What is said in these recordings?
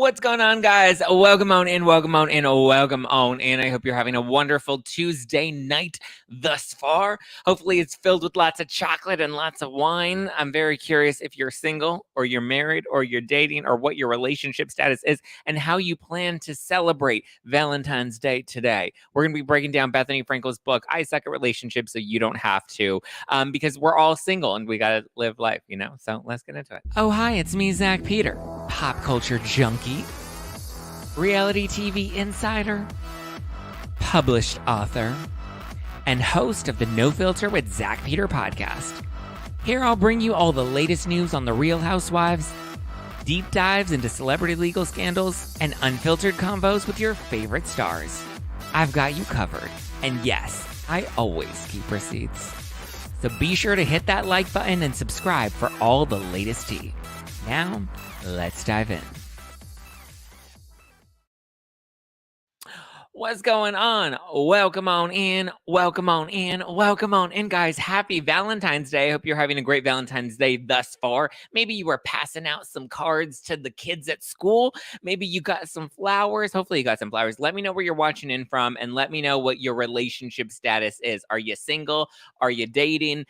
What's going on, guys? Welcome on in, welcome on in, welcome on in. I hope you're having a wonderful Tuesday night thus far. Hopefully it's filled with lots of chocolate and lots of wine. I'm very curious if you're single or you're married or you're dating or what your relationship status is and how you plan to celebrate Valentine's Day today. We're going to be breaking down Bethenny Frankel's book, I Suck at Relationships So You Don't Have To, because we're all single and we got to live life, So let's get into it. Oh, hi, it's me, Zack Peter. Pop culture junkie, reality TV insider, published author, and host of the No Filter with Zack Peter podcast. Here I'll bring you all the latest news on the Real Housewives, deep dives into celebrity legal scandals, and unfiltered convos with your favorite stars. I've got you covered, and yes, I always keep receipts. So be sure to hit that like button and subscribe for all the latest tea. Now, let's dive in. What's going on? Welcome on in, welcome on in, welcome on in, guys. Happy Valentine's Day. I hope you're having a great Valentine's Day thus far. Maybe you were passing out some cards to the kids at school. Maybe you got some flowers. Hopefully you got some flowers. Let me know where you're watching in from and let me know what your relationship status is. Are you single? Are you dating?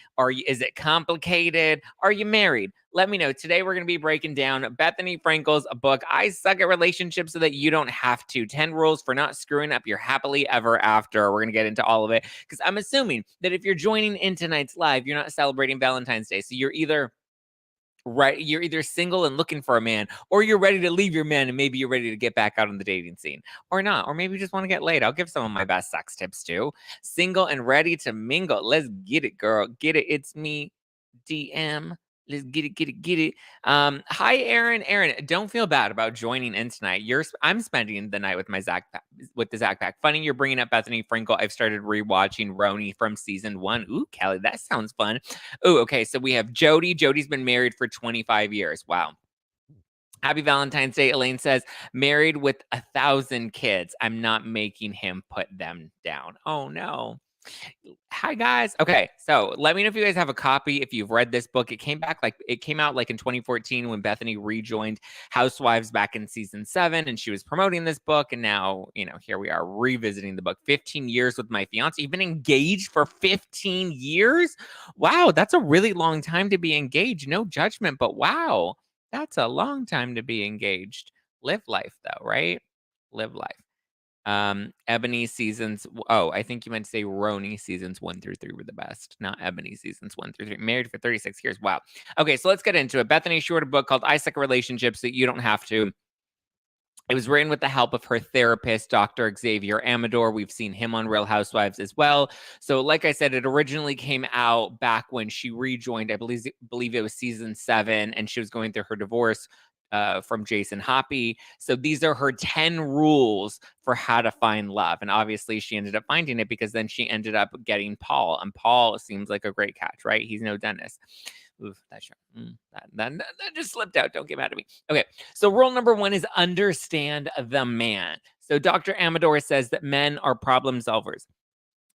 Is it complicated? Are you married? Let me know. Today, we're going to be breaking down Bethenny Frankel's book, I Suck at Relationships So That You Don't Have To. 10 rules for not screwing up your happily ever after. We're going to get into all of it because I'm assuming that if you're joining in tonight's live, you're not celebrating Valentine's Day. So you're either single and looking for a man, or you're ready to leave your man and maybe you're ready to get back out on the dating scene, or not, or maybe you just want to get laid. I'll give some of my best sex tips too. Single and ready to mingle. Let's get it, girl. Get it. It's me, DM. Let's get it. Hi, Aaron. Aaron, don't feel bad about joining in tonight. I'm spending the night with my the Zack Pack. Funny you're bringing up Bethenny Frankel. I've started rewatching RHONY from season 1. Ooh, Kelly, that sounds fun. Ooh, okay. So we have Jody. Jody's been married for 25 years. Wow. Happy Valentine's Day. Elaine says, married with 1,000 kids. I'm not making him put them down. Oh, no. Hi, guys. Okay, so let me know if you guys have a copy, if you've read this book. It came out in 2014 when Bethenny rejoined Housewives back in season 7, and she was promoting this book. And now, here we are revisiting the book. 15 years with my fiance. You've been engaged for 15 years? Wow, that's a really long time to be engaged. No judgment, but wow, that's a long time to be engaged. Live life, though, right? Live life. Ebony seasons. Oh, I think you meant to say RHONY seasons 1 through 3 were the best, not Ebony seasons 1 through 3. Married for 36 years. Wow. Okay, so let's get into it. Bethenny wrote a book called I Suck at Relationships So You Don't Have To. It was written with the help of her therapist, Dr. Xavier Amador. We've seen him on Real Housewives as well. So like I said, it originally came out back when she rejoined, I believe it was season 7, and she was going through her divorce from Jason Hoppy. So these are her 10 rules for how to find love. And obviously she ended up finding it because then she ended up getting Paul. And Paul seems like a great catch, right? He's no dentist. Oof, that just slipped out. Don't get mad at me. Okay, so rule number 1 is understand the man. So Dr. Amador says that men are problem solvers.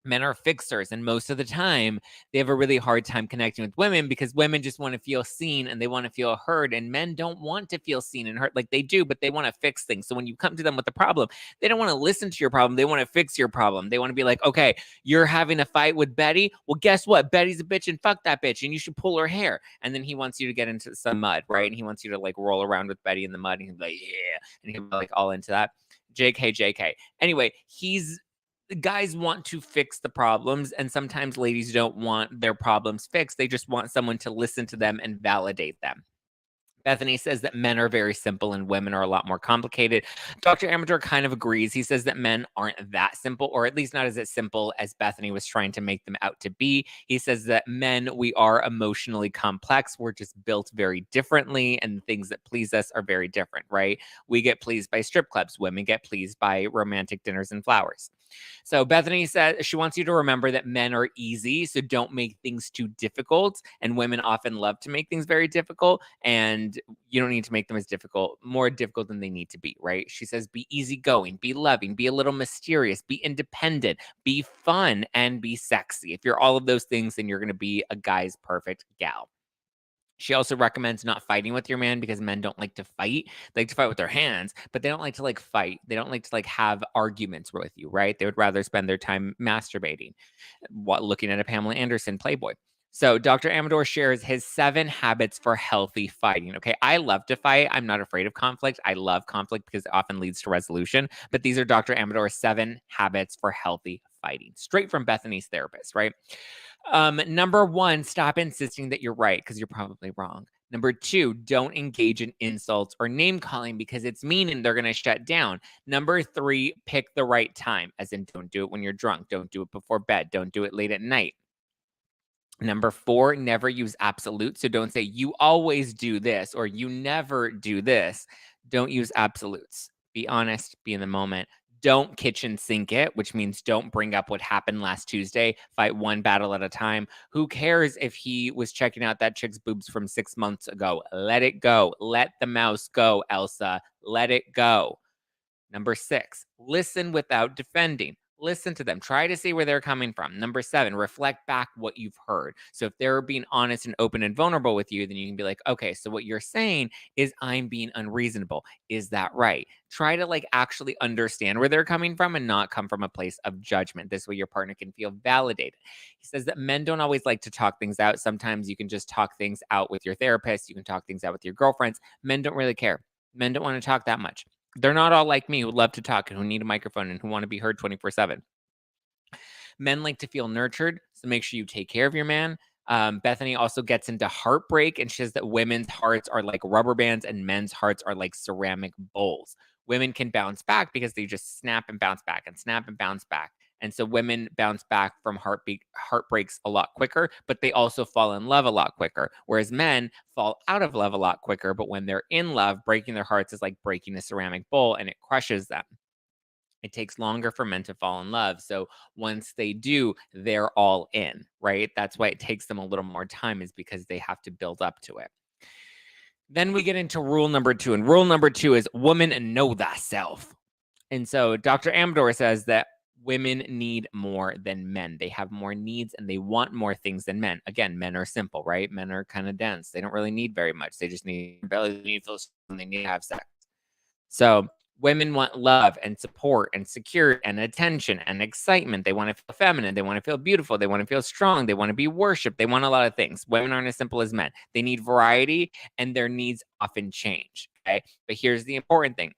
Men are fixers, and most of the time they have a really hard time connecting with women because women just want to feel seen and they want to feel heard, and men don't want to feel seen and heard. Like, they do, but they want to fix things. So when you come to them with a problem, they don't want to listen to your problem. They want to fix your problem. They want to be like, okay, you're having a fight with Betty. Well, guess what? Betty's a bitch, and fuck that bitch, and you should pull her hair. And then he wants you to get into some mud, right? And he wants you to like roll around with Betty in the mud, and he's like, yeah, and he'll be like all into that. JK. Anyway, guys want to fix the problems, and sometimes ladies don't want their problems fixed. They just want someone to listen to them and validate them. Bethenny says that men are very simple and women are a lot more complicated. Dr. Amador kind of agrees. He says that men aren't that simple, or at least not as simple as Bethenny was trying to make them out to be. He says that men, we are emotionally complex. We're just built very differently, and the things that please us are very different, right? We get pleased by strip clubs. Women get pleased by romantic dinners and flowers. So Bethenny says she wants you to remember that men are easy, so don't make things too difficult. And women often love to make things very difficult, and you don't need to make them more difficult than they need to be, right? She says, be easygoing, be loving, be a little mysterious, be independent, be fun, and be sexy. If you're all of those things, then you're going to be a guy's perfect gal. She also recommends not fighting with your man because men don't like to fight. They like to fight with their hands, but they don't like to fight. They don't like to have arguments with you, right? They would rather spend their time masturbating, looking at a Pamela Anderson Playboy. So Dr. Amador shares his 7 habits for healthy fighting. Okay, I love to fight. I'm not afraid of conflict. I love conflict because it often leads to resolution. But these are Dr. Amador's 7 habits for healthy fighting, straight from Bethenny's therapist, right? Number 1, stop insisting that you're right because you're probably wrong. Number 2, don't engage in insults or name calling because it's mean and they're going to shut down. Number 3, pick the right time, as in don't do it when you're drunk. Don't do it before bed. Don't do it late at night. Number 4, never use absolutes. So don't say you always do this or you never do this. Don't use absolutes. Be honest, be in the moment. Don't kitchen sink it, which means don't bring up what happened last Tuesday. Fight one battle at a time. Who cares if he was checking out that chick's boobs from 6 months ago? Let it go. Let the mouse go, Elsa. Let it go. Number 6, listen without defending. Listen to them. Try to see where they're coming from. Number 7, reflect back what you've heard. So if they're being honest and open and vulnerable with you, then you can be like, okay, so what you're saying is I'm being unreasonable. Is that right? Try to actually understand where they're coming from and not come from a place of judgment. This way your partner can feel validated. He says that men don't always like to talk things out. Sometimes you can just talk things out with your therapist. You can talk things out with your girlfriends. Men don't really care. Men don't want to talk that much. They're not all like me who love to talk and who need a microphone and who want to be heard 24/7. Men like to feel nurtured, so make sure you take care of your man. Bethenny also gets into heartbreak and says that women's hearts are like rubber bands and men's hearts are like ceramic bowls. Women can bounce back because they just snap and bounce back and snap and bounce back. And so women bounce back from heartbreaks a lot quicker, but they also fall in love a lot quicker. Whereas men fall out of love a lot quicker, but when they're in love, breaking their hearts is like breaking a ceramic bowl and it crushes them. It takes longer for men to fall in love. So once they do, they're all in, right? That's why it takes them a little more time, is because they have to build up to it. Then we get into rule number 2. And rule number 2 is woman, know thyself. And so Dr. Amador says that women need more than men. They have more needs and they want more things than men. Again, men are simple, right? Men are kind of dense. They don't really need very much. They just need belly, they need and they need to have sex. So women want love and support and security and attention and excitement. They want to feel feminine. They want to feel beautiful. They want to feel strong. They want to be worshiped. They want a lot of things. Women aren't as simple as men. They need variety and their needs often change. Okay. But here's the important thing.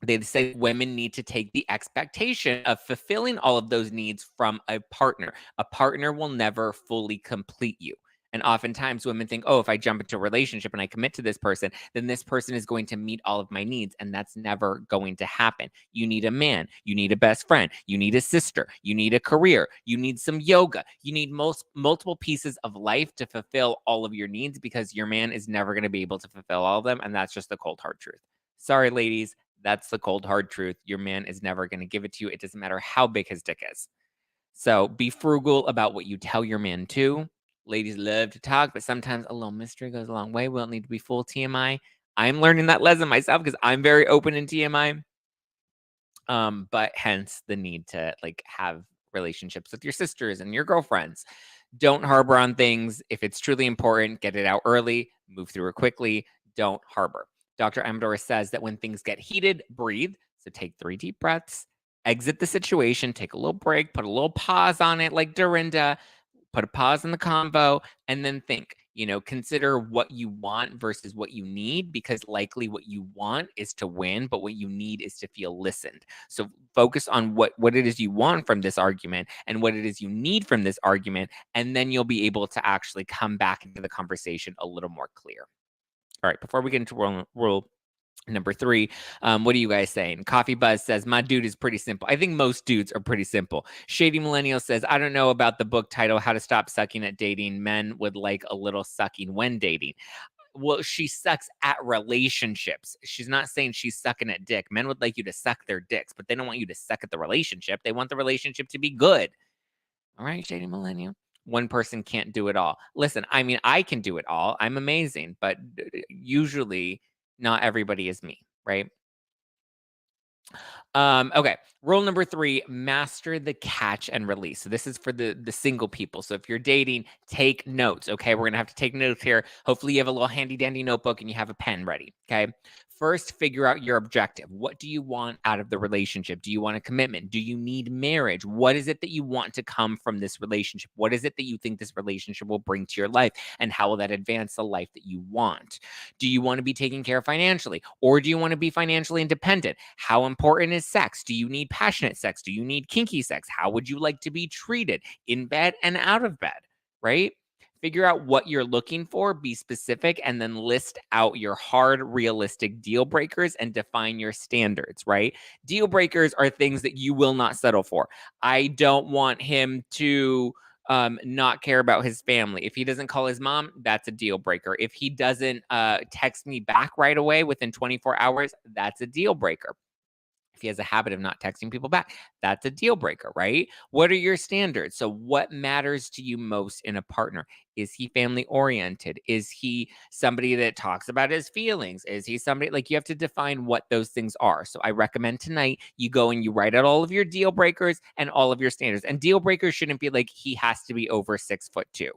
They say women need to take the expectation of fulfilling all of those needs from a partner. A partner will never fully complete you. And oftentimes women think, oh, if I jump into a relationship and I commit to this person, then this person is going to meet all of my needs. And that's never going to happen. You need a man. You need a best friend. You need a sister. You need a career. You need some yoga. You need multiple pieces of life to fulfill all of your needs, because your man is never going to be able to fulfill all of them. And that's just the cold, hard truth. Sorry, ladies. That's the cold, hard truth. Your man is never going to give it to you. It doesn't matter how big his dick is. So be frugal about what you tell your man too. Ladies love to talk, but sometimes a little mystery goes a long way. We don't need to be full TMI. I'm learning that lesson myself because I'm very open in TMI. But hence the need to have relationships with your sisters and your girlfriends. Don't harbor on things. If it's truly important, get it out early, move through it quickly. Don't harbor. Dr. Amador says that when things get heated, breathe. So take 3 deep breaths, exit the situation, take a little break, put a little pause on it like Dorinda, put a pause in the convo, and then think, consider what you want versus what you need, because likely what you want is to win, but what you need is to feel listened. So focus on what it is you want from this argument and what it is you need from this argument, and then you'll be able to actually come back into the conversation a little more clear. All right, before we get into rule number 3, what are you guys saying? Coffee Buzz says, my dude is pretty simple. I think most dudes are pretty simple. Shady Millennial says, I don't know about the book title, How to Stop Sucking at Dating. Men would like a little sucking when dating. Well, she sucks at relationships. She's not saying she's sucking at dick. Men would like you to suck their dicks, but they don't want you to suck at the relationship. They want the relationship to be good. All right, Shady Millennial. One person can't do it all. Listen, I mean, I can do it all. I'm amazing, but usually not everybody is me, right? Okay. Rule number 3, master the catch and release. So this is for the single people. So if you're dating, take notes. Okay. We're gonna have to take notes here. Hopefully you have a little handy dandy notebook and you have a pen ready. Okay. First, figure out your objective. What do you want out of the relationship? Do you want a commitment? Do you need marriage? What is it that you want to come from this relationship? What is it that you think this relationship will bring to your life? And how will that advance the life that you want? Do you want to be taken care of financially? Or do you want to be financially independent? How important is sex? Do you need passionate sex? Do you need kinky sex? How would you like to be treated in bed and out of bed? Right? Figure out what you're looking for, be specific, and then list out your hard, realistic deal breakers and define your standards, right? Deal breakers are things that you will not settle for. I don't want him to not care about his family. If he doesn't call his mom, that's a deal breaker. If he doesn't text me back right away within 24 hours, that's a deal breaker. If he has a habit of not texting people back, that's a deal breaker, right? What are your standards? So, what matters to you most in a partner? Is he family oriented? Is he somebody that talks about his feelings? Is he somebody like you have to define what those things are? So, I recommend tonight you go and you write out all of your deal breakers and all of your standards. And deal breakers shouldn't be like he has to be over 6'2".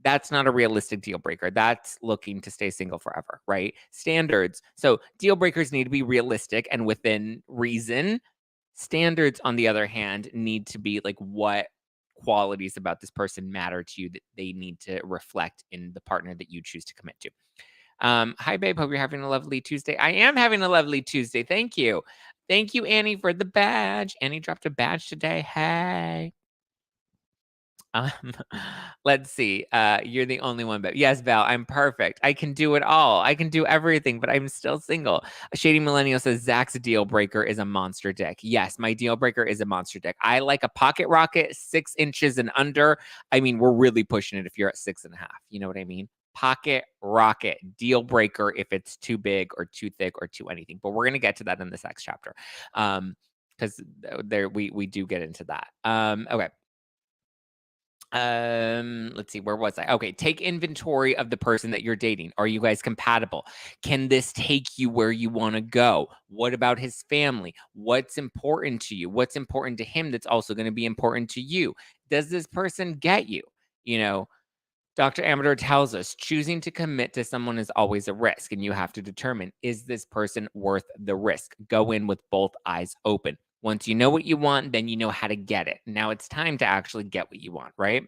That's not a realistic deal breaker. That's looking to stay single forever, right? Standards. So deal breakers need to be realistic and within reason. Standards, on the other hand, need to be like what qualities about this person matter to you that they need to reflect in the partner that you choose to commit to. Hi, babe. Hope you're having a lovely Tuesday. I am having a lovely Tuesday. Thank you. Thank you, Annie, for the badge. Annie dropped a badge today. Hey. Um, let's see. You're the only one, but yes, Val, I'm perfect. I can do it all. I can do everything, but I'm still single. A Shady Millennial says Zach's deal breaker is a monster dick. Yes, my deal breaker is a monster dick. I like a pocket rocket 6 inches and under. I mean, we're really pushing it if you're at 6.5. You know what I mean? Pocket rocket deal breaker if it's too big or too thick or too anything. But we're gonna get to that in the sex chapter. Because there we do get into that. Okay. Let's see, where was I? Okay, take inventory of the person that you're dating. Are you guys compatible? Can this take you where you want to go? What about his family? What's important to you? What's important to him that's also going to be important to you? Does this person get you? You know, Dr. Amador tells us choosing to commit to someone is always a risk, and you have to determine, is this person worth the risk? Go in with both eyes open. Once you know what you want, then you know how to get it. Now it's time to actually get what you want, right?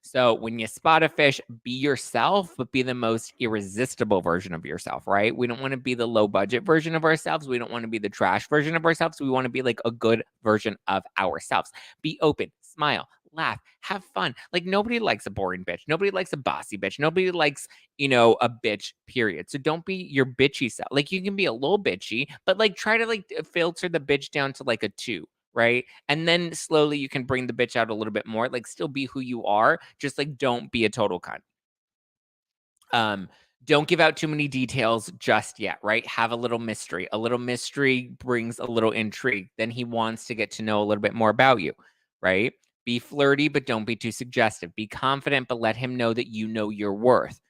So when you spot a fish, be yourself, but be the most irresistible version of yourself, right? We don't want to be the low budget version of ourselves. We don't want to be the trash version of ourselves. We want to be like a good version of ourselves. Be open, smile, laugh, have fun. Like nobody likes a boring bitch. Nobody likes a bossy bitch. Nobody likes, a bitch, period. So don't be your bitchy self. Like you can be a little bitchy, but like try to like filter the bitch down to like a 2. Right. And then slowly you can bring the bitch out a little bit more. Like still be who you are. Just like don't be a total cunt. Don't give out too many details just yet, right? Have a little mystery. A little mystery brings a little intrigue. Then he wants to get to know a little bit more about you, right? Be flirty, but don't be too suggestive. Be confident, but let him know that you know your worth.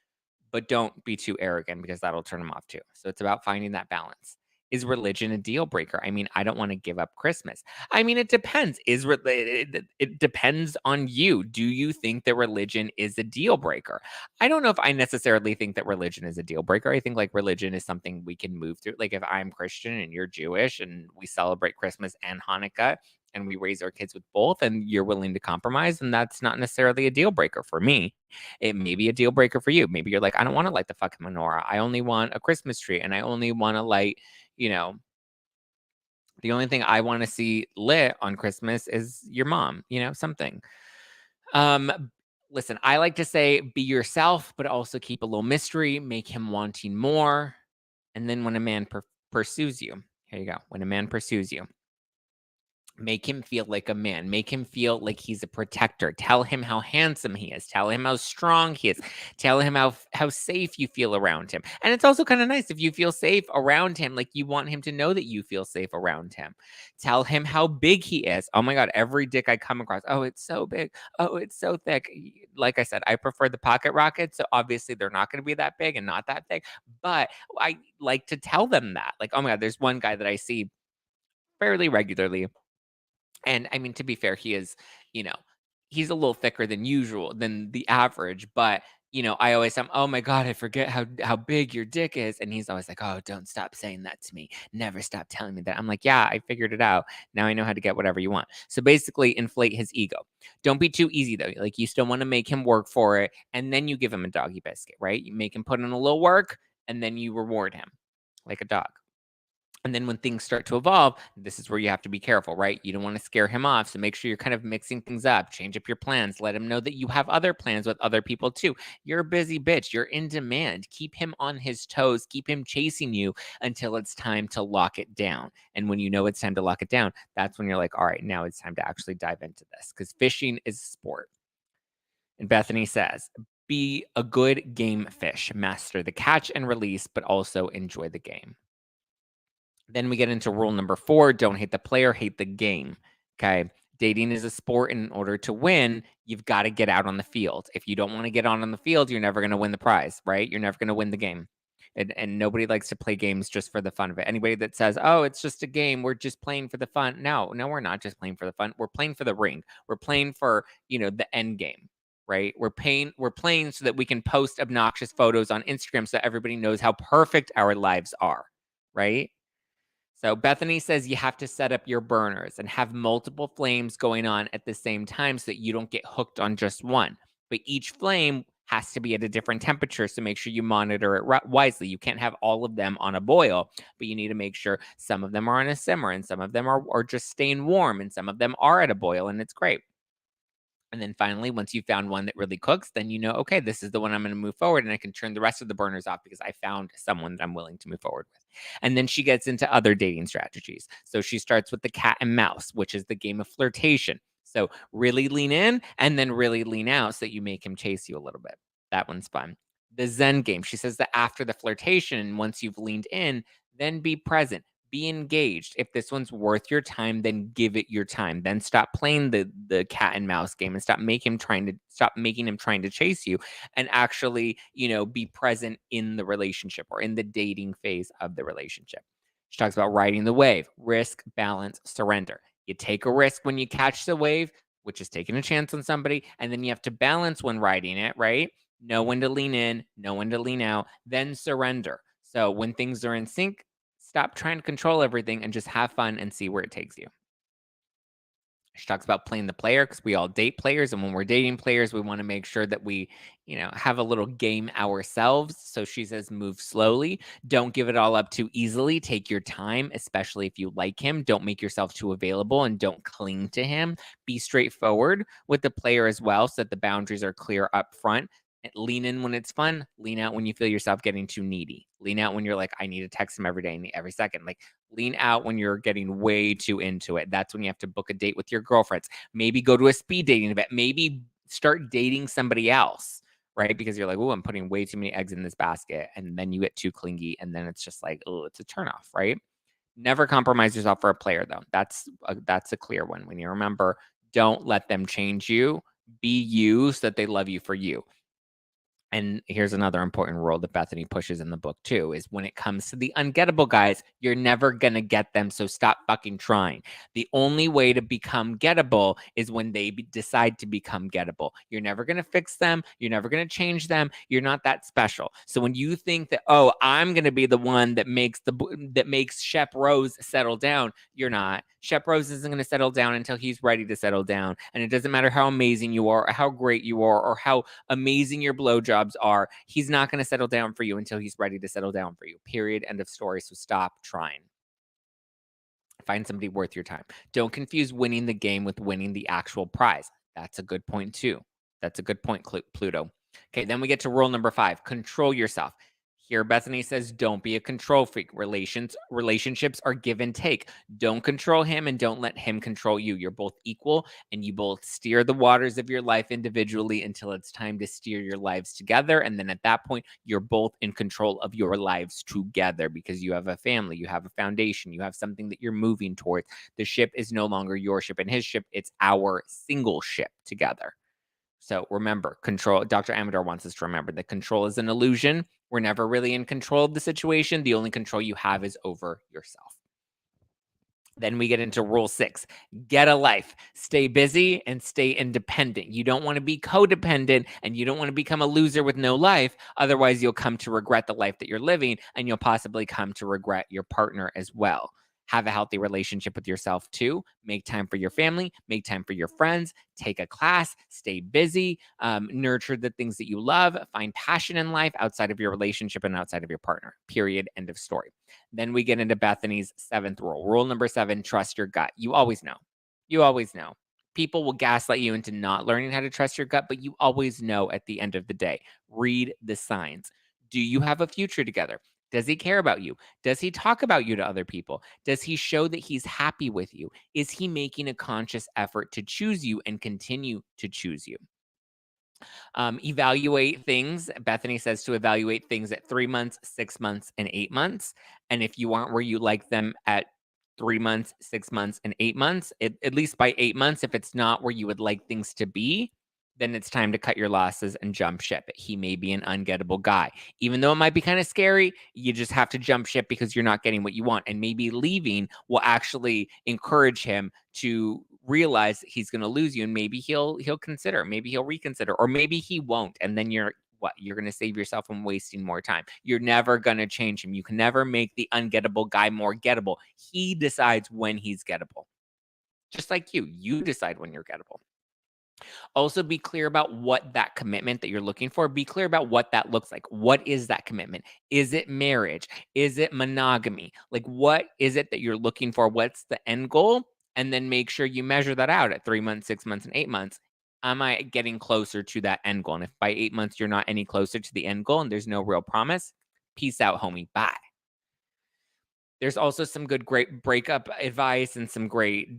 But don't be too arrogant because that'll turn him off too. So it's about finding that balance. Is religion a deal breaker? I mean, I don't want to give up Christmas. I mean, it depends. It depends on you. Do you think that religion is a deal breaker? I don't know if I necessarily think that religion is a deal breaker. I think like religion is something we can move through. Like if I'm Christian and you're Jewish and we celebrate Christmas and Hanukkah and we raise our kids with both and you're willing to compromise, and that's not necessarily a deal breaker for me. It may be a deal breaker for you. Maybe you're like, I don't want to light the fucking menorah. I only want a Christmas tree and I only want to light, you know, the only thing I want to see lit on Christmas is your mom, something. Listen, I like to say be yourself, but also keep a little mystery, make him wanting more. And then when a man pursues you, here you go. When a man pursues you, make him feel like a man. Make him feel like he's a protector. Tell him how handsome he is. Tell him how strong he is. Tell him how safe you feel around him. And it's also kind of nice if you feel safe around him, like you want him to know that you feel safe around him. Tell him how big he is. Oh my God, every dick I come across. Oh, it's so big. Oh, it's so thick. Like I said, I prefer the pocket rockets. So obviously they're not going to be that big and not that thick. But I like to tell them that. Like, oh my God, there's one guy that I see fairly regularly. And I mean, to be fair, he is, you know, he's a little thicker than usual, than the average. But, I always am, oh my God, I forget how big your dick is. And he's always like, oh, don't stop saying that to me. Never stop telling me that. I'm like, yeah, I figured it out. Now I know how to get whatever you want. So basically, inflate his ego. Don't be too easy, though. Like, you still want to make him work for it. And then you give him a doggy biscuit, right? You make him put in a little work, and then you reward him like a dog. And then when things start to evolve, this is where you have to be careful, right? You don't want to scare him off. So make sure you're kind of mixing things up, change up your plans, let him know that you have other plans with other people too. You're a busy bitch. You're in demand. Keep him on his toes. Keep him chasing you until it's time to lock it down. And when you know it's time to lock it down, that's when you're like, all right, now it's time to actually dive into this, because fishing is a sport. And Bethenny says, be a good game fish, master the catch and release, but also enjoy the game. Then we get into rule number 4, don't hate the player, hate the game. Okay. Dating is a sport, and in order to win, you've got to get out on the field. If you don't want to get on the field, you're never going to win the prize, right? You're never going to win the game. And nobody likes to play games just for the fun of it. Anybody that says, oh, it's just a game, we're just playing for the fun. No, we're not just playing for the fun. We're playing for the ring. We're playing for, the end game, right? We're playing so that we can post obnoxious photos on Instagram so everybody knows how perfect our lives are, right? So Bethenny says you have to set up your burners and have multiple flames going on at the same time so that you don't get hooked on just one. But each flame has to be at a different temperature, so make sure you monitor it wisely. You can't have all of them on a boil, but you need to make sure some of them are on a simmer, and some of them are just staying warm, and some of them are at a boil, and it's great. And then finally, once you found one that really cooks, then you know, okay, this is the one I'm going to move forward, and I can turn the rest of the burners off because I found someone that I'm willing to move forward with. And then she gets into other dating strategies. So she starts with the cat and mouse, which is the game of flirtation. So really lean in and then really lean out so that you make him chase you a little bit. That one's fun. The Zen game. She says that after the flirtation, once you've leaned in, then be present. Be engaged. If this one's worth your time, then give it your time. Then stop playing the cat and mouse game and stop making him trying to chase you, and actually, be present in the relationship or in the dating phase of the relationship. She talks about riding the wave, risk, balance, surrender. You take a risk when you catch the wave, which is taking a chance on somebody, and then you have to balance when riding it, right? Know when to lean in, know when to lean out, then surrender. So when things are in sync, stop trying to control everything and just have fun and see where it takes you. She talks about playing the player, because we all date players. And when we're dating players, we want to make sure that we, have a little game ourselves. So she says, move slowly. Don't give it all up too easily. Take your time, especially if you like him. Don't make yourself too available and don't cling to him. Be straightforward with the player as well, so that the boundaries are clear up front. Lean in when it's fun. Lean out when you feel yourself getting too needy. Lean out when you're like, I need to text him every day and every second. Like, lean out when you're getting way too into it. That's when you have to book a date with your girlfriends. Maybe go to a speed dating event. Maybe start dating somebody else, right? Because you're like, oh, I'm putting way too many eggs in this basket. And then you get too clingy. And then it's just like, oh, it's a turnoff, right? Never compromise yourself for a player, though. That's a clear one. When you remember, don't let them change you. Be you so that they love you for you. And here's another important rule that Bethenny pushes in the book too, is when it comes to the ungettable guys, you're never going to get them. So stop fucking trying. The only way to become gettable is when they decide to become gettable. You're never going to fix them. You're never going to change them. You're not that special. So when you think that, oh, I'm going to be the one that makes Shep Rose settle down, you're not. Shep Rose isn't going to settle down until he's ready to settle down. And it doesn't matter how amazing you are or how great you are or how amazing your blowjobs are. He's not going to settle down for you until he's ready to settle down for you. Period. End of story. So stop trying. Find somebody worth your time. Don't confuse winning the game with winning the actual prize. That's a good point too. That's a good point, Pluto. Okay, then we get to rule number 5. Control yourself. Here, Bethenny says, don't be a control freak. Relationships are give and take. Don't control him and don't let him control you. You're both equal, and you both steer the waters of your life individually until it's time to steer your lives together. And then at that point, you're both in control of your lives together, because you have a family, you have a foundation, you have something that you're moving towards. The ship is no longer your ship and his ship. It's our single ship together. So remember, control. Dr. Amador wants us to remember that control is an illusion. We're never really in control of the situation. The only control you have is over yourself. Then we get into rule 6, get a life, stay busy and stay independent. You don't want to be codependent and you don't want to become a loser with no life. Otherwise, you'll come to regret the life that you're living and you'll possibly come to regret your partner as well. Have a healthy relationship with yourself too. Make time for your family, make time for your friends, take a class, stay busy, nurture the things that you love, find passion in life outside of your relationship and outside of your partner. Period. End of story. Then we get into Bethenny's 7th rule. Rule number 7, trust your gut. You always know. You always know. People will gaslight you into not learning how to trust your gut, but you always know at the end of the day. Read the signs. Do you have a future together? Does he care about you? Does he talk about you to other people? Does he show that he's happy with you? Is he making a conscious effort to choose you and continue to choose you? Evaluate things. Bethenny says to evaluate things at 3 months, 6 months, and 8 months. And if you aren't where you like them at 3 months, 6 months, and 8 months, at least by 8 months, if it's not where you would like things to be, then it's time to cut your losses and jump ship. He may be an ungettable guy. Even though it might be kind of scary, you just have to jump ship because you're not getting what you want. And maybe leaving will actually encourage him to realize he's going to lose you, and maybe he'll consider, maybe he'll reconsider, or maybe he won't. And then you're going to save yourself from wasting more time. You're never going to change him. You can never make the ungettable guy more gettable. He decides when he's gettable. Just like you decide when you're gettable. Also, be clear about what that commitment that you're looking for, be clear about what that looks like. What is that commitment? Is it marriage? Is it monogamy? Like, what is it that you're looking for? What's the end goal? And then make sure you measure that out at 3 months, 6 months, and 8 months. Am I getting closer to that end goal? And if by 8 months you're not any closer to the end goal and there's no real promise, peace out, homie. Bye. There's also some great breakup advice and some great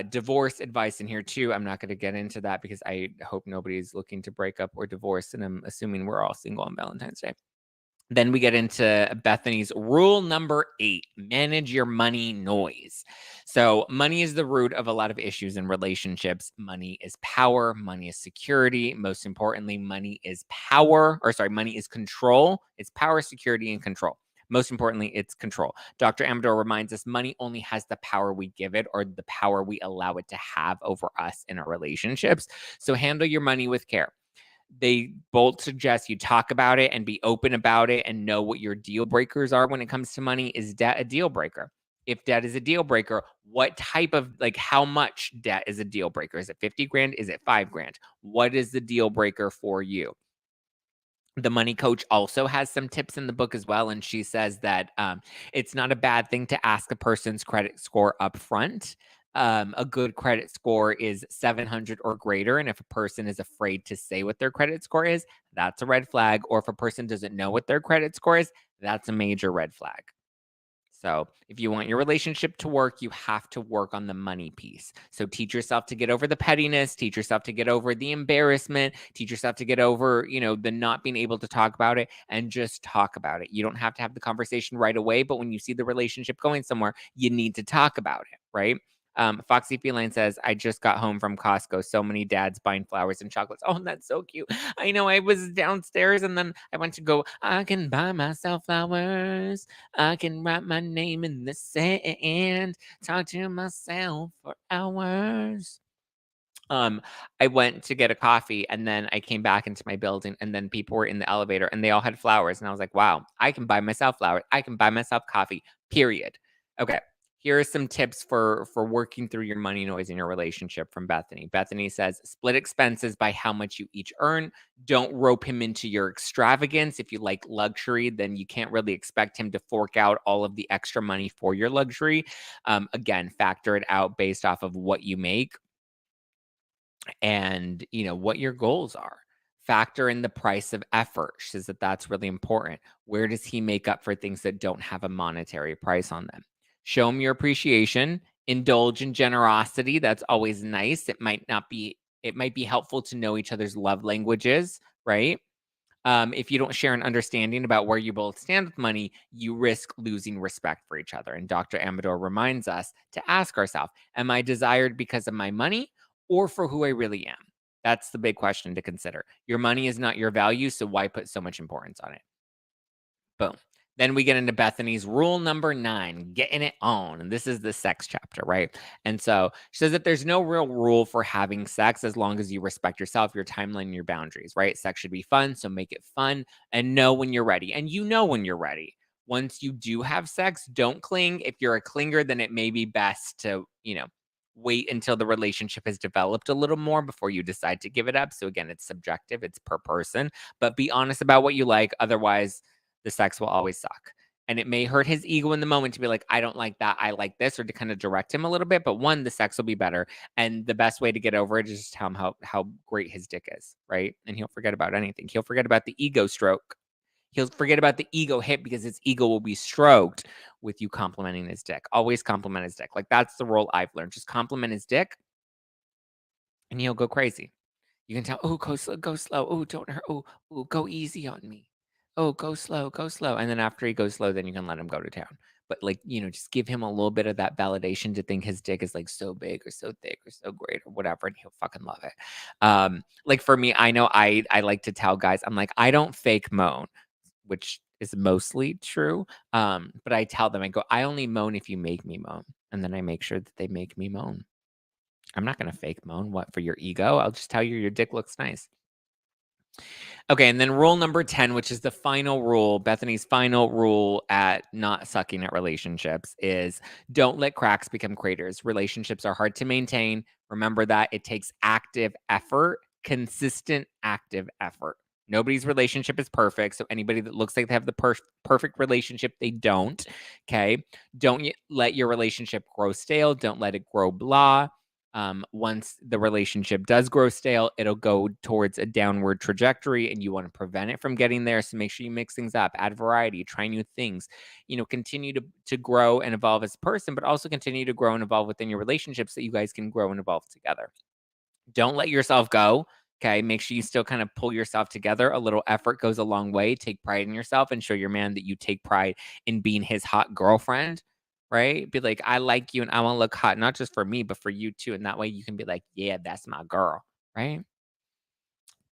divorce advice in here too. I'm not going to get into that because I hope nobody's looking to break up or divorce, and I'm assuming we're all single on Valentine's Day. Then we get into Bethenny's rule number 8, manage your money noise. So money is the root of a lot of issues in relationships. Money is power. Money is security. Most importantly, money is money is control. It's power, security, and control. Most importantly, it's control. Dr. Amador reminds us money only has the power we give it or the power we allow it to have over us in our relationships. So handle your money with care. They both suggest you talk about it and be open about it and know what your deal breakers are when it comes to money. Is debt a deal breaker? If debt is a deal breaker, what type of, how much debt is a deal breaker? Is it 50 grand? Is it 5 grand? What is the deal breaker for you? The money coach also has some tips in the book as well. And she says that it's not a bad thing to ask a person's credit score up front. A good credit score is 700 or greater. And if a person is afraid to say what their credit score is, that's a red flag. Or if a person doesn't know what their credit score is, that's a major red flag. So if you want your relationship to work, you have to work on the money piece. So teach yourself to get over the pettiness, teach yourself to get over the embarrassment, teach yourself to get over, the not being able to talk about it, and just talk about it. You don't have to have the conversation right away, but when you see the relationship going somewhere, you need to talk about it, right? Foxy Feline says, I just got home from Costco. So many dads buying flowers and chocolates. Oh, that's so cute. I know, I was downstairs and then I went to go, I can buy myself flowers. I can write my name in the sand. Talk to myself for hours. I went to get a coffee and then I came back into my building and then people were in the elevator and they all had flowers. And I was like, wow, I can buy myself flowers. I can buy myself coffee, period. Okay. Here are some tips for working through your money noise in your relationship from Bethenny. Bethenny says, split expenses by how much you each earn. Don't rope him into your extravagance. If you like luxury, then you can't really expect him to fork out all of the extra money for your luxury. Again, factor it out based off of what you make and what your goals are. Factor in the price of effort. She says that that's really important. Where does he make up for things that don't have a monetary price on them? Show him your appreciation. Indulge in generosity. That's always nice. It might be helpful to know each other's love languages, right? If you don't share an understanding about where you both stand with money, you risk losing respect for each other. And Dr. Amador reminds us to ask ourselves, am I desired because of my money or for who I really am? That's the big question to consider. Your money is not your value, so why put so much importance on it? Boom. Then we get into Bethenny's rule number 9, getting it on. And this is the sex chapter, right? And so she says that there's no real rule for having sex as long as you respect yourself, your timeline, and your boundaries, right? Sex should be fun, so make it fun and know when you're ready. And you know when you're ready. Once you do have sex, don't cling. If you're a clinger, then it may be best to, wait until the relationship has developed a little more before you decide to give it up. So again, it's subjective, it's per person, but be honest about what you like. Otherwise, the sex will always suck. And it may hurt his ego in the moment to be like, I don't like that. I like this, or to kind of direct him a little bit. But one, the sex will be better. And the best way to get over it is just tell him how great his dick is, right? And he'll forget about anything. He'll forget about the ego stroke. He'll forget about the ego hit because his ego will be stroked with you complimenting his dick. Always compliment his dick. Like, that's the role I've learned. Just compliment his dick and he'll go crazy. You can tell, oh, go slow, go slow. Oh, don't hurt. Oh, go easy on me. Oh, go slow, go slow. And then after he goes slow, then you can let him go to town. But like, just give him a little bit of that validation to think his dick is like so big or so thick or so great or whatever, and he'll fucking love it. Like for me, I know I like to tell guys, I'm like, I don't fake moan, which is mostly true. But I tell them, I go, I only moan if you make me moan. And then I make sure that they make me moan. I'm not gonna fake moan. What, for your ego? I'll just tell you your dick looks nice. Okay, and then rule number 10, which is the final rule, Bethenny's final rule at not sucking at relationships, is don't let cracks become craters. Relationships are hard to maintain. Remember that it takes active effort, consistent active effort. Nobody's relationship is perfect. So anybody that looks like they have the perfect relationship, they don't. Okay. Don't let your relationship grow stale. Don't let it grow blah. Once the relationship does grow stale, it'll go towards a downward trajectory, and you want to prevent it from getting there. So make sure you mix things up, add variety, try new things, continue to grow and evolve as a person, but also continue to grow and evolve within your relationships so that you guys can grow and evolve together. Don't let yourself go. Okay. Make sure you still kind of pull yourself together. A little effort goes a long way. Take pride in yourself and show your man that you take pride in being his hot girlfriend, right? Be like, I like you and I want to look hot, not just for me, but for you too. And that way you can be like, yeah, that's my girl, right?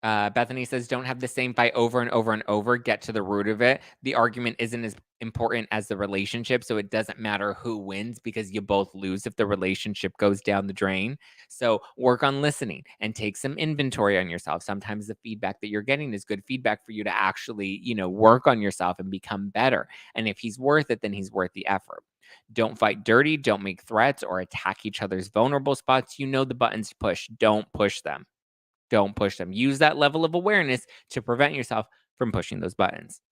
Bethenny says, don't have the same fight over and over and over. Get to the root of it. The argument isn't as important as the relationship. So it doesn't matter who wins because you both lose if the relationship goes down the drain. So work on listening and take some inventory on yourself. Sometimes the feedback that you're getting is good feedback for you to actually, work on yourself and become better. And if he's worth it, then he's worth the effort. Don't fight dirty. Don't make threats or attack each other's vulnerable spots. You know the buttons to push. Don't push them. Don't push them. Use that level of awareness to prevent yourself from pushing those buttons.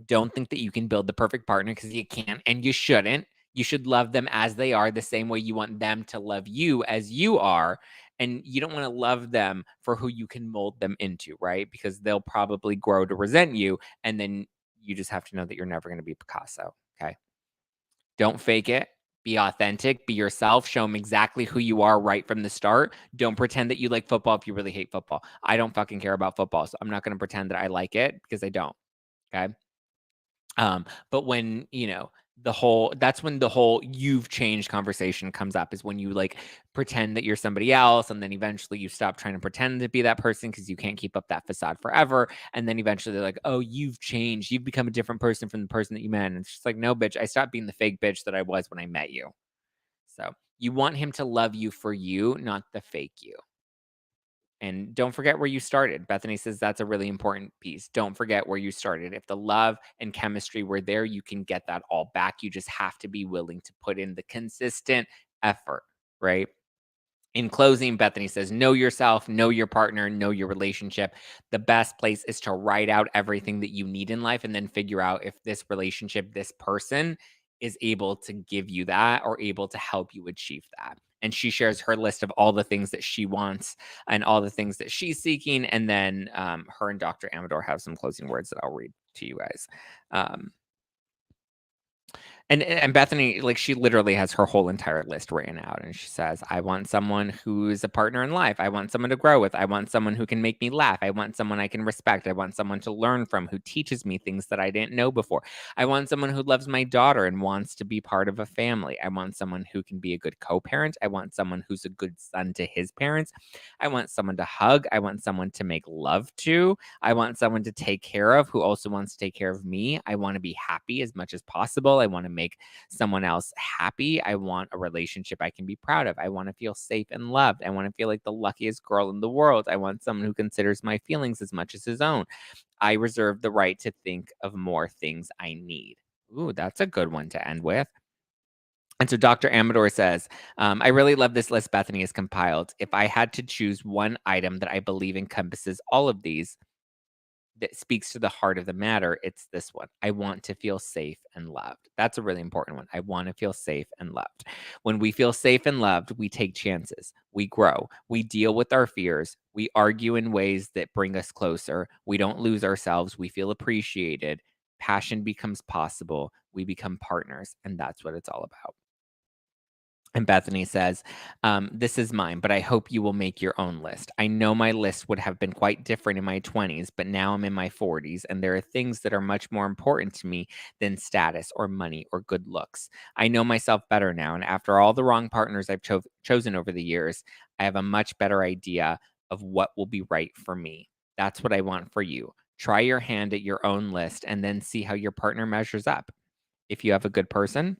Don't think that you can build the perfect partner because you can't and you shouldn't. You should love them as they are, the same way you want them to love you as you are. And you don't want to love them for who you can mold them into, right? Because they'll probably grow to resent you. And then you just have to know that you're never going to be Picasso. Okay. Don't fake it. Be authentic, be yourself, show them exactly who you are right from the start. Don't pretend that you like football if you really hate football. I don't fucking care about football, so I'm not going to pretend that I like it because I don't. Okay. But when, that's when the whole you've changed conversation comes up, is when you like pretend that you're somebody else. And then eventually you stop trying to pretend to be that person because you can't keep up that facade forever. And then eventually they're like, oh, you've changed. You've become a different person from the person that you met. And it's just like, no, bitch, I stopped being the fake bitch that I was when I met you. So you want him to love you for you, not the fake you. And don't forget where you started. Bethenny says that's a really important piece. Don't forget where you started. If the love and chemistry were there, you can get that all back. You just have to be willing to put in the consistent effort, right? In closing, Bethenny says, know yourself, know your partner, know your relationship. The best place is to write out everything that you need in life and then figure out if this relationship, this person is able to give you that or able to help you achieve that. And she shares her list of all the things that she wants and all the things that she's seeking. And then her and Dr. Amador have some closing words that I'll read to you guys. Um, And Bethenny, like, she literally has her whole entire list written out, and she says, "I want someone who's a partner in life. I want someone to grow with. I want someone who can make me laugh. I want someone I can respect. I want someone to learn from, who teaches me things that I didn't know before. I want someone who loves my daughter and wants to be part of a family. I want someone who can be a good co-parent. I want someone who's a good son to his parents. I want someone to hug. I want someone to make love to. I want someone to take care of who also wants to take care of me. I want to be happy as much as possible. I want to make someone else happy. I want a relationship I can be proud of. I want to feel safe and loved. I want to feel like the luckiest girl in the world. I want someone who considers my feelings as much as his own. I reserve the right to think of more things I need." Ooh, that's a good one to end with. And so Dr. Amador says, I really love this list Bethany has compiled. If I had to choose one item that I believe encompasses all of these, that speaks to the heart of the matter, it's this one. I want to feel safe and loved. That's a really important one. I want to feel safe and loved. When we feel safe and loved, we take chances, we grow, we deal with our fears, we argue in ways that bring us closer, we don't lose ourselves, we feel appreciated, passion becomes possible, we become partners, and that's what it's all about. And Bethany says, "This is mine, but I hope you will make your own list. I know my list would have been quite different in my 20s, but now I'm in my 40s, and there are things that are much more important to me than status or money or good looks. I know myself better now, and after all the wrong partners I've chosen over the years, I have a much better idea of what will be right for me. That's what I want for you. Try your hand at your own list and then see how your partner measures up. If you have a good person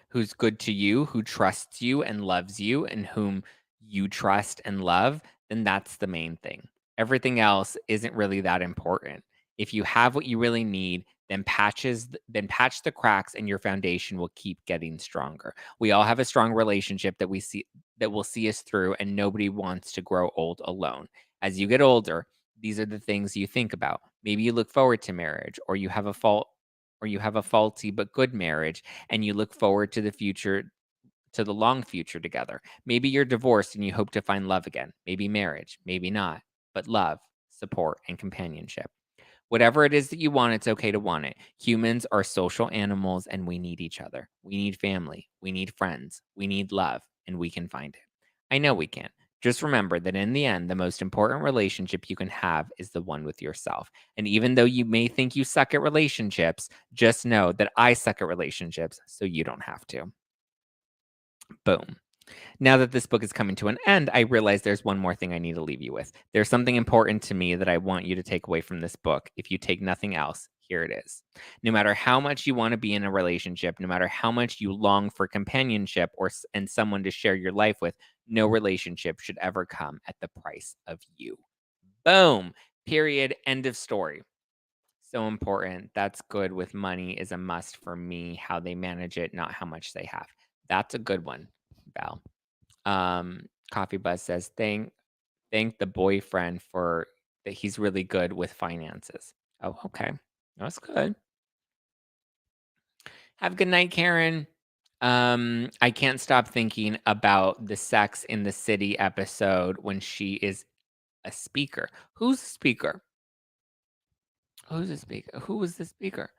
who's good to you, who trusts you and loves you, and whom you trust and love, then that's the main thing. Everything else isn't really that important. If you have what you really need, then patch the cracks and your foundation will keep getting stronger. We all have a strong relationship that will see us through, and nobody wants to grow old alone. As you get older, these are the things you think about. Maybe you look forward to marriage, or you have a faulty but good marriage, and you look forward to the future, to the long future together. Maybe you're divorced and you hope to find love again. Maybe marriage, maybe not, but love, support, and companionship. Whatever it is that you want, it's okay to want it. Humans are social animals and we need each other. We need family. We need friends. We need love, and we can find it. I know we can. Just remember that in the end, the most important relationship you can have is the one with yourself. And even though you may think you suck at relationships, just know that I suck at relationships, so you don't have to. Boom. Now that this book is coming to an end, I realize there's one more thing I need to leave you with. There's something important to me that I want you to take away from this book. If you take nothing else, here it is. No matter how much you want to be in a relationship, no matter how much you long for companionship and someone to share your life with, no relationship should ever come at the price of you. Boom. Period. End of story. So important. That's good with money is a must for me. How they manage it, not how much they have. That's a good one, Val. Coffee Buzz says, thank the boyfriend for that he's really good with finances. Oh, okay. That's good. Have a good night, Karen. I can't stop thinking about the Sex in the City episode when she is a speaker. Who's a speaker? Who's a speaker? Who was the speaker?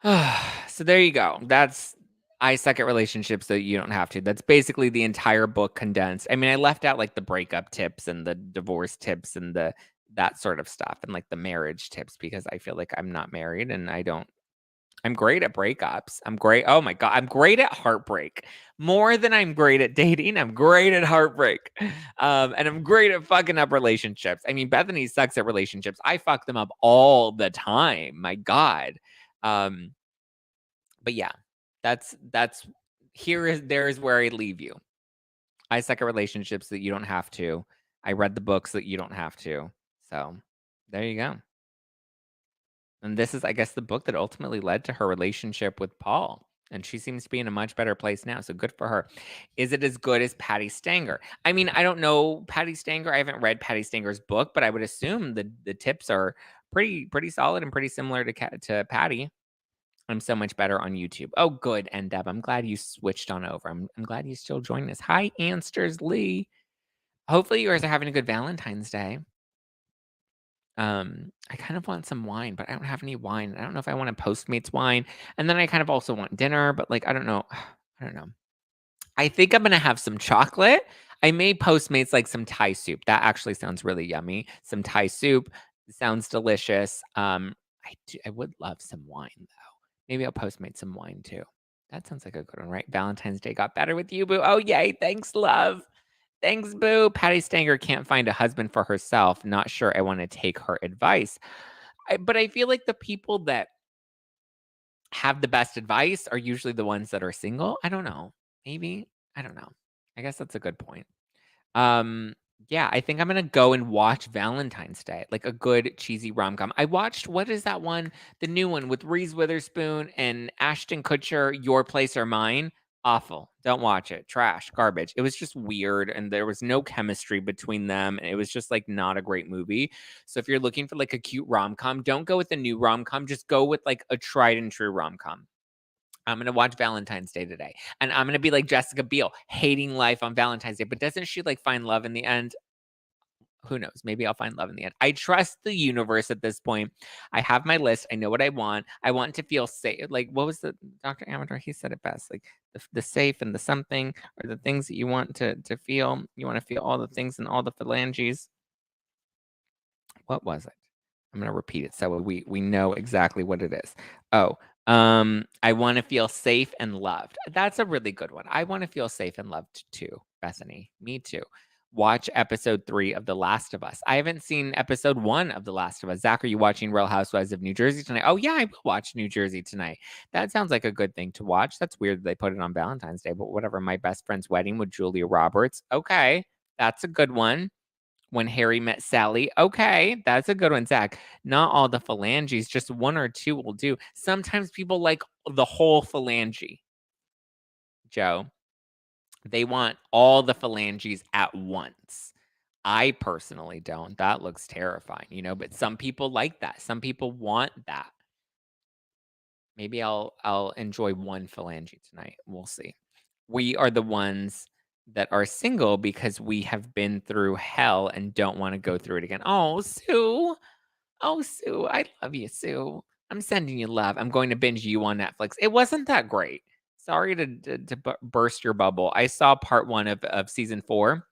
So there you go. That's I suck at relationships, so you don't have to. That's basically the entire book condensed. I mean, I left out like the breakup tips and the divorce tips and the that sort of stuff and like the marriage tips because I feel like I'm not married and I'm great at breakups. I'm great. Oh my god, I'm great at heartbreak. More than I'm great at dating, I'm great at heartbreak. And I'm great at fucking up relationships. I mean, Bethany sucks at relationships. I fuck them up all the time. My god. Um but yeah, that's there is where I leave you. I suck at relationships that you don't have to. I read the books that you don't have to. So there you go. And this is, I guess, the book that ultimately led to her relationship with Paul. And she seems to be in a much better place now. So good for her. Is it as good as Patty Stanger? I mean, I don't know Patty Stanger. I haven't read Patty Stanger's book, but I would assume the tips are pretty solid and pretty similar to Patty. I'm so much better on YouTube. Oh, good. And Deb, I'm glad you switched on over. I'm glad you still joined us. Hi, Ansters Lee. Hopefully you guys are having a good Valentine's Day. I kind of want some wine, but I don't have any wine. I don't know if I want a Postmates wine. And then I kind of also want dinner, but like I don't know. I don't know. I think I'm gonna have some chocolate. I may Postmates like some Thai soup. That actually sounds really yummy. Some Thai soup sounds delicious. I would love some wine though. Maybe I'll Postmate some wine too. That sounds like a good one, right? Valentine's Day got better with you, boo. Oh yay! Thanks, love. Thanks, boo. Patty Stanger can't find a husband for herself. Not sure I want to take her advice. But I feel like the people that have the best advice are usually the ones that are single. I don't know. Maybe. I don't know. I guess that's a good point. Um, yeah, I think I'm gonna go and watch Valentine's Day, like a good cheesy rom-com. I watched what is that one? The new one with Reese Witherspoon and Ashton Kutcher, Your Place or Mine. Awful. Don't watch it. Trash, garbage. It was just weird and there was no chemistry between them. And it was just like not a great movie. So if you're looking for like a cute rom-com, don't go with a new rom-com. Just go with like a tried and true rom-com. I'm gonna watch Valentine's Day today, and I'm gonna be like Jessica Biel, hating life on Valentine's Day. But doesn't she like find love in the end? Who knows? Maybe I'll find love in the end. I trust the universe at this point. I have my list. I know what I want. I want to feel safe. Like what was the Dr. Amador? He said it best. Like the safe and the something or the things that you want to feel. You want to feel all the things and all the phalanges. What was it? I'm gonna repeat it so we know exactly what it is. Oh, I want to feel safe and loved. That's a really good one. I want to feel safe and loved too, Bethany. Me too. Watch episode 3 of The Last of Us. I haven't seen episode 1 of The Last of Us. Zach, are you watching Real Housewives of New Jersey tonight? Oh yeah, I will watch New Jersey tonight. That sounds like a good thing to watch. That's weird they put it on Valentine's Day, but whatever. My best friend's wedding with Julia Roberts. Okay, that's a good one. When Harry Met Sally. Okay, that's a good one, Zach. Not all the phalanges, just 1 or 2 will do. Sometimes people like the whole phalange, Joe. They want all the phalanges at once. I personally don't. That looks terrifying, but some people like that. Some people want that. Maybe I'll enjoy 1 phalange tonight. We'll see. We are the ones that are single because we have been through hell and don't want to go through it again. Oh, Sue. Oh, Sue. I love you, Sue. I'm sending you love. I'm going to binge you on Netflix. It wasn't that great. Sorry to burst your bubble. I saw part 1 of season 4.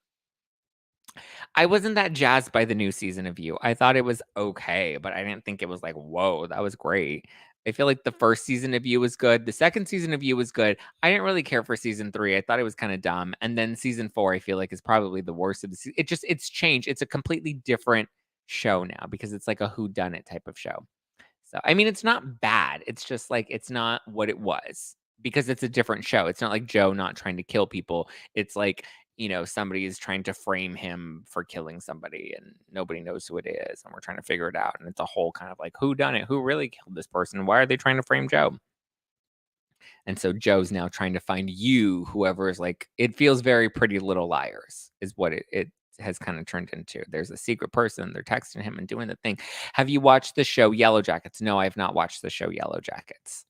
I wasn't that jazzed by the new season of You. I thought it was okay, but I didn't think it was like, whoa, that was great. I feel like the first season of You was good. The second season of You was good. I didn't really care for season 3. I thought it was kind of dumb. And then season 4, I feel like is probably the worst of the season. It's changed. It's a completely different show now because it's like a whodunit type of show. So, I mean, it's not bad. It's just like it's not what it was because it's a different show. It's not like Joe not trying to kill people. It's like, somebody is trying to frame him for killing somebody and nobody knows who it is. And we're trying to figure it out. And it's a whole kind of like, who done it? Who really killed this person? Why are they trying to frame Joe? And so Joe's now trying to find you, whoever is like, it feels very Pretty Little Liars, is what it has kind of turned into. There's a secret person, they're texting him and doing the thing. Have you watched the show Yellow Jackets? No, I have not watched the show Yellow Jackets.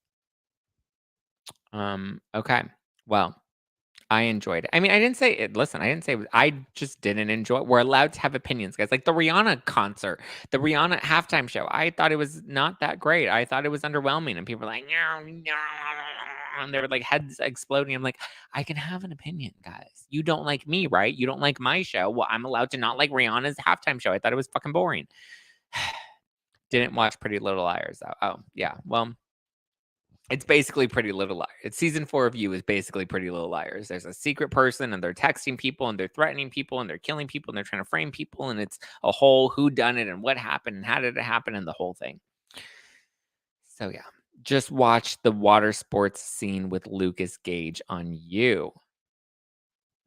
Okay. Well, I enjoyed it. I mean, I didn't say it. Listen, I didn't say I just didn't enjoy it. We're allowed to have opinions, guys. Like the Rihanna concert, the Rihanna halftime show. I thought it was not that great. I thought it was underwhelming. And people were like, no, no. And they were like heads exploding. I'm like, I can have an opinion, guys. You don't like me, right? You don't like my show. Well, I'm allowed to not like Rihanna's halftime show. I thought it was fucking boring. Didn't watch Pretty Little Liars, though. Oh, yeah. Well, it's basically Pretty Little Liars. It's season 4 of You is basically Pretty Little Liars. There's a secret person and they're texting people and they're threatening people and they're killing people and they're trying to frame people and it's a whole who done it and what happened and how did it happen and the whole thing. So yeah, just watch the water sports scene with Lucas Gage on You.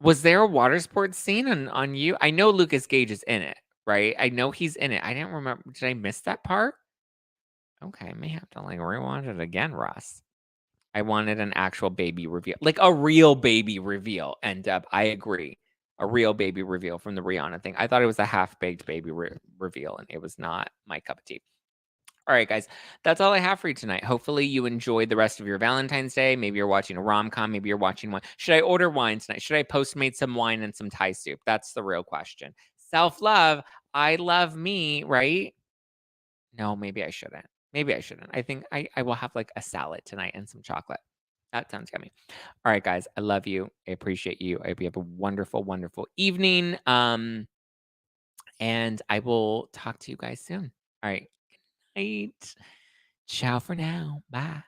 Was there a water sports scene on You? I know Lucas Gage is in it, right? I know he's in it. I didn't remember. Did I miss that part? Okay, I may have to like rewatch it again, Ross. I wanted an actual baby reveal, like a real baby reveal. And I agree, a real baby reveal from the Rihanna thing. I thought it was a half-baked baby reveal, and it was not my cup of tea. All right, guys, that's all I have for you tonight. Hopefully, you enjoyed the rest of your Valentine's Day. Maybe you're watching a rom-com. Maybe you're watching one. Should I order wine tonight? Should I Postmate some wine and some Thai soup? That's the real question. Self-love. I love me, right? No, maybe I shouldn't. Maybe I shouldn't. I think I will have, like, a salad tonight and some chocolate. That sounds yummy. Alright, guys, I love you. I appreciate you. I hope you have a wonderful, wonderful evening, and I will talk to you guys soon. Alright. Good night. Ciao for now. Bye.